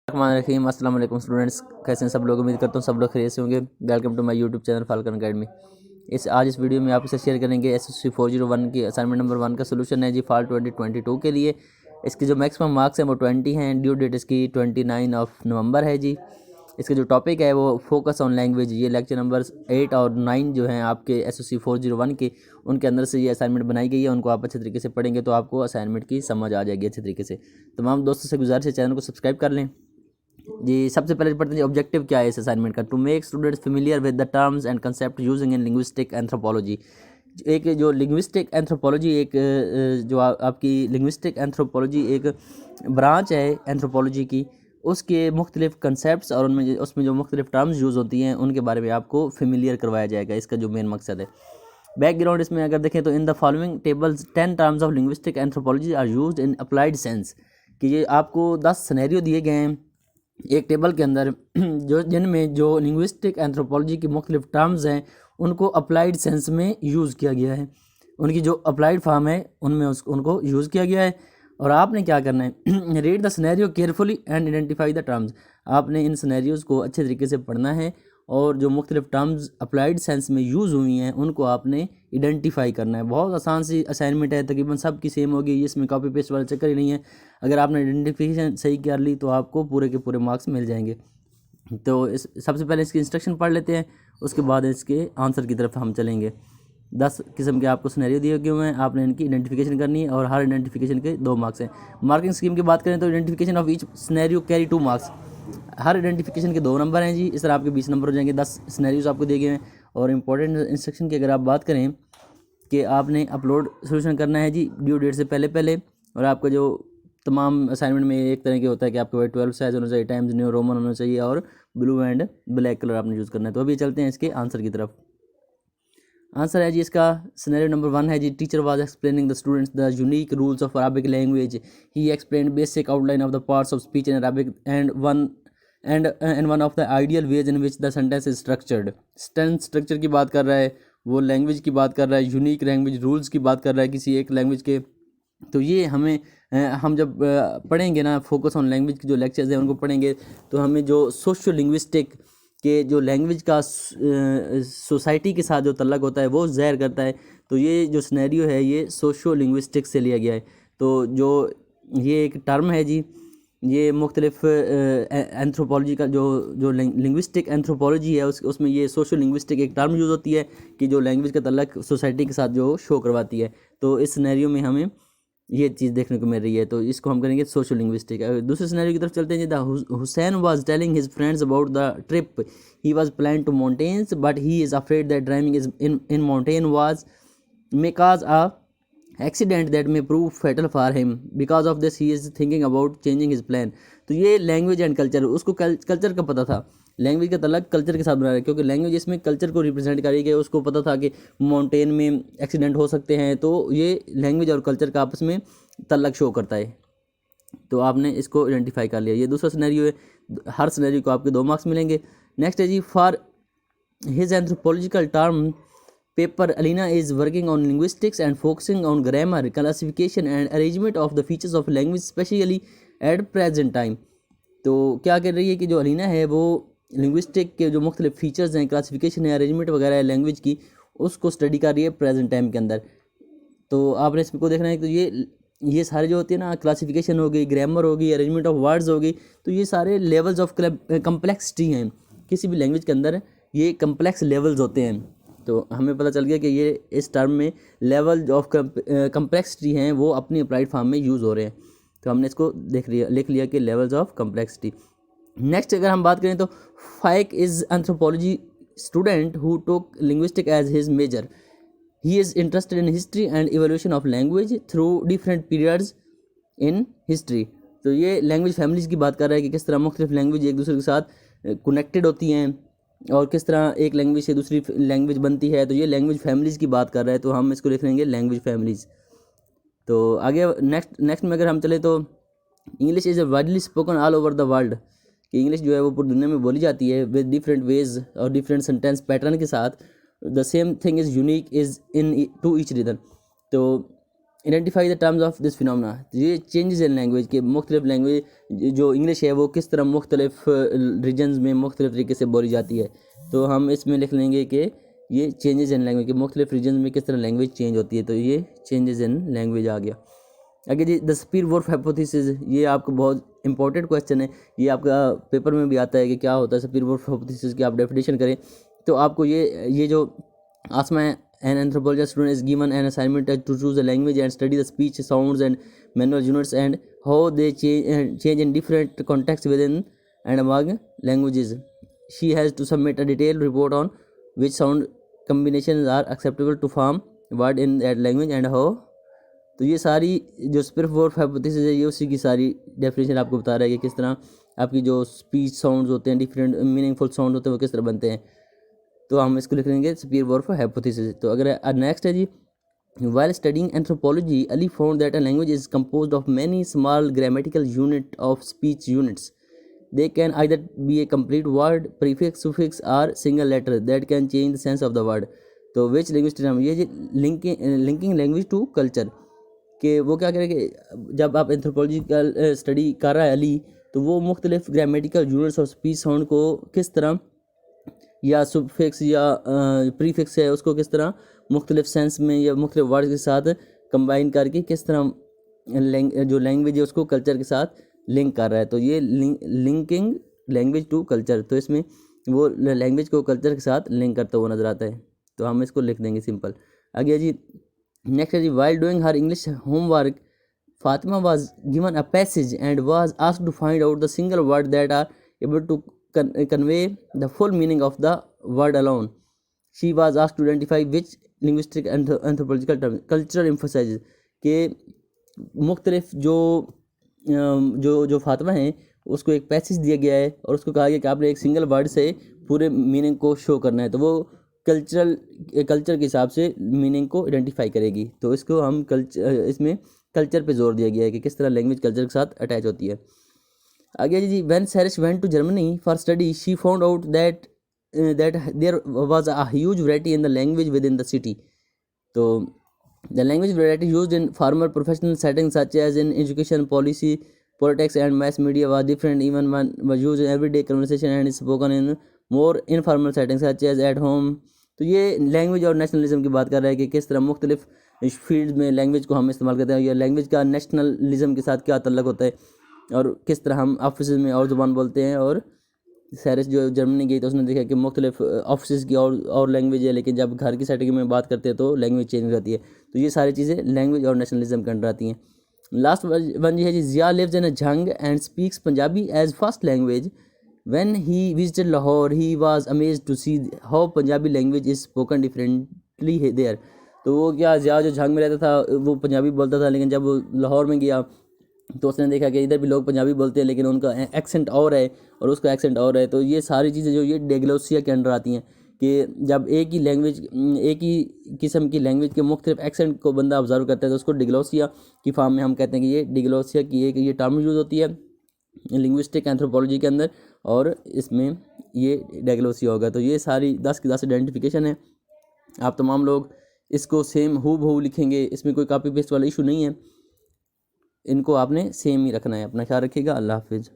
रहीम अस्सलाम वालेकुम स्टूडेंट्स, कैसे हैं सब लोग। उम्मीद करता हूँ सब लोग खैरियत से होंगे। Welcome to my YouTube channel Falcon Academy. इस वीडियो में आपसे शेयर करेंगे एसएससी 401 की असाइनमेंट नंबर 1 का सोल्यूशन है जी फॉल 2022 के लिए। इसके जो मैक्सिमम मार्क्स हैं वो 20 हैं। ड्यू डेट इसकी 29 ऑफ नवंबर है जी। इसका जो टॉपिक है वो फोकस ऑन लैंग्वेज। ये लेक्चर नंबर 8 और 9 जो हैं आपके एसएससी 401 के, उनके अंदर से ये असाइनमेंट बनाई गई है। उनको आप अच्छे तरीके से पढ़ेंगे तो आपको असाइनमेंट की समझ आ जाएगी अच्छे तरीके से। तमाम दोस्तों से गुजारिश है चैनल को सब्सक्राइब कर लें जी। सबसे पहले पढ़ते हैं ऑब्जेक्टिव क्या है इस असाइनमेंट का। To make students familiar with the terms and concept using in linguistic anthropology. एक जो लिंग्विस्टिक एंथ्रोपोलॉजी एक जो आपकी लिंग्विस्टिक एंथ्रोपोलॉजी एक ब्रांच है एंथ्रोपोलॉजी की, उसके मुख्तलिफ कंसेप्ट और उसमें जो मुख्तलिफ टर्म्स यूज़ होती हैं उनके बारे में आपको फेमिलियर करवाया जाएगा। इसका जो मेन मकसद है। बैकग्राउंड इसमें अगर देखें तो in the following tables 10 terms of linguistic anthropology are used in applied sense. कि ये आपको 10 सिनेरियो दिए गए हैं एक टेबल के अंदर जिनमें जो लिंग्विस्टिक एंथ्रोपोलॉजी की मुख्तलिफ टर्म्स हैं उनको अप्लाइड सेंस में यूज़ किया गया है। उनकी जो अप्लाइड फॉर्म है उनमें उनको यूज़ किया गया है। और आपने क्या करना है, read the scenario carefully and identify the terms. आपने इन सिनेरियोज़ को अच्छे तरीके से पढ़ना है और जो मुख्तलिफ टर्म्स अप्लाइड सेंस में यूज़ हुई हैं उनको आपने आइडेंटिफाई करना है। बहुत आसान सी असाइनमेंट है, तकरीबन सब की सेम होगी, इसमें कॉपी पेस्ट वाला चक्कर ही नहीं है। अगर आपने आइडेंटिफिकेशन सही कर ली तो आपको पूरे के पूरे मार्क्स मिल जाएंगे। तो सबसे पहले इसकी इंस्ट्रक्शन पढ़ लेते हैं, उसके बाद इसके आंसर की तरफ हम चलेंगे। 10 किस्म के आपको सिनेरियो दिए गए हुए हैं, आपने इनकी आइडेंटिफिकेशन करनी है और हर आइडेंटिफिकेशन के 2 मार्क्स हैं। मार्किंग स्कीम की बात करें तो identification of each scenario carry 2 marks. Her identification के 2 नंबर हैं जी। इस तरह आपके 20 नंबर हो जाएंगे। 10 सिनेरियोज आपको दिए गए हैं। और इंपॉर्टेंट इंस्ट्रक्शन की अगर आप बात करें कि आपने अपलोड सोल्यूशन करना है जी ड्यू डेट से पहले पहले। और आपका जो तमाम असाइनमेंट में एक तरह के होता है कि आपके 12 साइज होना चाहिए, टाइम्स न्यू रोमन होना चाहिए और ब्लू एंड ब्लैक कलर आपने यूज़ करना है। तो अभी चलते हैं इसके आंसर की तरफ। आंसर है जी इसका सिनेरियो नंबर 1 है जी। Teacher was explaining the students the unique rules of Arabic language. He explained basic outline of the parts of speech in Arabic and one of the ideal ways in which the sentence is structured. Sentence structure की बात कर रहा है, वो language की बात कर रहा है, यूनिक लैंग्वेज रूल्स की बात कर रहा है किसी एक लैंग्वेज के। तो ये हमें हम जब पढ़ेंगे ना फोकस ऑन लैंग्वेज के जो लेक्चर्स हैं उनको पढ़ेंगे तो हमें जो सोशल लिंग्विस्टिक के जो लैंग्वेज का सोसाइटी के साथ जो तल्लक होता है वो ज़ाहिर करता है। तो ये जो सिनेरियो है ये सोशो लिंग्विस्टिक से लिया गया है। तो जो ये एक टर्म है जी, ये मुख्तलिफ एंथ्रोपोलॉजी का जो लिंग्विस्टिक एंथ्रोपोलॉजी है उसमें ये सोशल लिंग्विस्टिक एक टर्म यूज़ होती है कि जो लैंग्वेज का तल्लक सोसाइटी के साथ जो शो करवाती है। तो इस सिनेरियो में हमें ये चीज़ देखने को मिल रही है, तो इसको हम करेंगे सोशल लिंग्विस्टिक। दूसरे सिनेरियो की तरफ चलते हैं। The Hussain was telling his friends about the trip he was plan to mountains but he is afraid that driving is in mountain was may cause a accident that may prove fatal for him. Because of this he is thinking about changing his plan. तो ये language and culture, उसको culture का पता था, language का तलक culture के साथ बना रहा है क्योंकि लैंग्वेज इसमें कल्चर को रिप्रेजेंट करी गई। उसको पता था कि माउंटेन में एक्सीडेंट हो सकते हैं, तो ये लैंग्वेज और कल्चर का आपस में तलक शो करता है। तो आपने इसको आइडेंटिफाई कर लिया। ये दूसरा सिनेरियो है, हर सिनेरियो को आपके 2 मार्क्स मिलेंगे। नेक्स्ट है जी for his anthropological term paper Alina is working on linguistics and focusing on grammar classification and arrangement of the features of language specially at present time. तो क्या कर रही है कि जो अलीना है वो लिंग्विस्टिक के जो मुख्तलिफ फीचर्स हैं, क्लासिफिकेशन है, अरेंजमेंट वगैरह है लैंग्वेज की, उसको स्टडी कर रही है प्रेजेंट टाइम के अंदर। तो आपने इसको देखना है। तो ये सारे जो होती है ना, क्लासिफिकेशन हो गई, ग्रामर हो गई, अरेंजमेंट ऑफ वर्ड्स हो गई, तो ये सारे लेवल्स ऑफ कम्प्लेक्सिटी हैं। किसी भी लैंग्वेज के अंदर ये कम्प्लेक्स लेवल्स होते हैं। तो हमें पता चल गया कि ये इस टर्म में लेवल ऑफ कम्प्लेक्सिटी हैं वो अपनी अप्लाइड फॉर्म में यूज़ हो रहे हैं। तो हमने इसको लिख लिया कि लेवल्स ऑफ कम्प्लेक्सिटी। नेक्स्ट अगर हम बात करें तो Faiq is anthropology student who took linguistic as his major. He is interested in history and evolution of language through different periods in history. तो ये लैंग्वेज फैमिलीज़ की बात कर रहा है कि किस तरह मुख्तलिफ लैंग्वेज एक दूसरे के साथ कनेक्टेड होती हैं और किस तरह एक लैंग्वेज से दूसरी लैंग्वेज बनती है। तो ये लैंग्वेज फैमिलीज़ की बात कर रहा है, तो हम इसको लिख लेंगे लैंग्वेज फैमिलीज़। तो आगे नेक्स्ट में अगर हम चले तो English is widely spoken all over the world. कि इंग्लिश जो है वो पूरी दुनिया में बोली जाती है विद डिफरेंट वेज और डिफरेंट सेंटेंस पैटर्न के साथ। The same thing is unique is in to each region. तो identify the terms of this phenomena, ये चेंजेस इन लैंग्वेज के मुख्तलिफ लैंग्वेज जो इंग्लिश है वो किस तरह मुख्तलिफ रीजन्स में मुख्तलिफ तरीके से बोली जाती है। तो हम इसमें लिख लेंगे कि ये चेंजेस इन लैंग्वेज के मुख्तलिफ रीजन में किस तरह लैंग्वेज चेंज होती है, तो ये चेंजेस इन लैंग्वेज आ गया। आगे जी द सपीर-वुर्फ हाइपोथेसिस, ये आपको बहुत इंपॉर्टेंट क्वेश्चन है, ये आपका पेपर में भी आता है कि क्या होता है सपीर-वुर्फ हाइपोथेसिस की आप डेफिनेशन करें। तो आपको ये जो आसमा an anthropologist student is given an assignment to choose a language and study the speech, sounds and manual units and how they change in different contexts within and among languages. She has to submit a detailed report on which sound combinations are acceptable to form word in that language and how. तो ये सारी जो स्पीर-वुर्फ hypothesis है ये उसी की सारी definition आपको बता रहा है कि किस तरह आपकी जो स्पीच साउंड्स होते हैं, डिफरेंट मीनिंगफुल साउंड होते हैं, वो किस तरह बनते हैं। तो हम इसको लिख लेंगे सपीर-वुर्फ हाइपोथेसिस। तो अगर नेक्स्ट है जी, while studying anthropology, Ali found that a language is composed of many small grammatical unit of speech units. They can either be a complete word, prefix, suffix or single letter that can change the sense of the word. तो which linguistic term, ये जी linking language to culture कि वो क्या करेंगे, जब आप anthropological study कर रहा है अली, तो वो मुख्तलिफ ग्रामेटिकल यूनिट्स और स्पीच साउंड को किस तरह या सुफिक्स या प्रीफिक्स है उसको किस तरह मुख्तलिफ सेंस में या मुख्तलिफ वर्ड्स के साथ कंबाइन करके किस तरह जो लैंग्वेज है उसको कल्चर के साथ लिंक कर रहा है। तो ये लिंकिंग लैंग्वेज टू कल्चर, तो इसमें वो लैंग्वेज को कल्चर के साथ लिंक करता हुआ नज़र आता है। तो हम इसको लिख देंगे सिंपल। आगे जी नेक्स्ट है जी, while doing her English homework Fatima was given a passage and was asked to find out the single word that are able to convey the full meaning of the word alone. She was asked to identify which linguistic and anthropological term cultural emphasizes के मुख्तलिफ जो फातिमा है उसको एक passage दिया गया है और उसको कहा गया कि आपने एक सिंगल वर्ड से पूरे मीनिंग को शो करना है। तो वो कल्चर के हिसाब से मीनिंग को आइडेंटिफाई करेगी। तो इसको हम इसमें कल्चर पे जोर दिया गया है कि किस तरह लैंग्वेज कल्चर के साथ अटैच होती है। आगे जी, when Sarish went to Germany for study, she found out that there was a huge variety in the language within the city. तो the language variety used in formal professional settings such as in education, policy, politics and mass media was different even when was used in everyday conversation and is spoken in more informal settings such as at home. तो ये language और nationalism की बात कर रहा है कि किस तरह मुख्तलिफ फील्ड में लैंग्वेज को हम इस्तेमाल करते हैं, या लैंग्वेज का नेशनलिज्म के साथ क्या तल्लुक़ होता है और किस तरह हम ऑफिस में और ज़ुबान बोलते हैं। और सैरिस जो जर्मनी गई तो उसने देखा कि मुख्तलिफ ऑफिस की और लैंग्वेज है, लेकिन जब घर की सेटिंग में बात करते हैं तो लैंग्वेज चेंज हो जाती है। तो ये सारी चीज़ें लैंग्वेज और नेशनलिज्म के अंडर आती हैं। लास्ट वन ये है जी, Zia lives in a Jhang and speaks Punjabi as first language. When he visited Lahore he was amazed to see how Punjabi language is spoken differently there. तो वो क्या, ज़िया जो झंग में रहता था वो पंजाबी बोलता था, लेकिन जब वो लाहौर में गया तो उसने देखा कि इधर भी लोग पंजाबी बोलते हैं लेकिन उनका एक्सेंट और है और उसका एक्सेंट और है। तो ये सारी चीज़ें जो ये डिग्लोसिया के अंडर आती हैं कि जब एक ही लैंग्वेज, एक ही किस्म की लैंग्वेज के मुख्तलिफ एक्सेंट को बंदा ऑब्जर्व करता है तो उसको डिग्लोसिया की फॉर्म में हम कहते हैं कि ये डिग्लोसिया की एक ये टर्म यूज़ होती है लिंग्विस्टिक एंथ्रोपोलॉजी के अंदर, और इसमें ये डिग्लोसिया होगा। तो ये सारी 10 की 10 आइडेंटिफिकेशन है। आप तमाम लोग इसको सेम हूबहू लिखेंगे, इसमें कोई कॉपी पेस्ट वाला इशू नहीं है, इनको आपने सेम ही रखना है। अपना ख्याल रखिएगा। अल्लाह हाफिज़।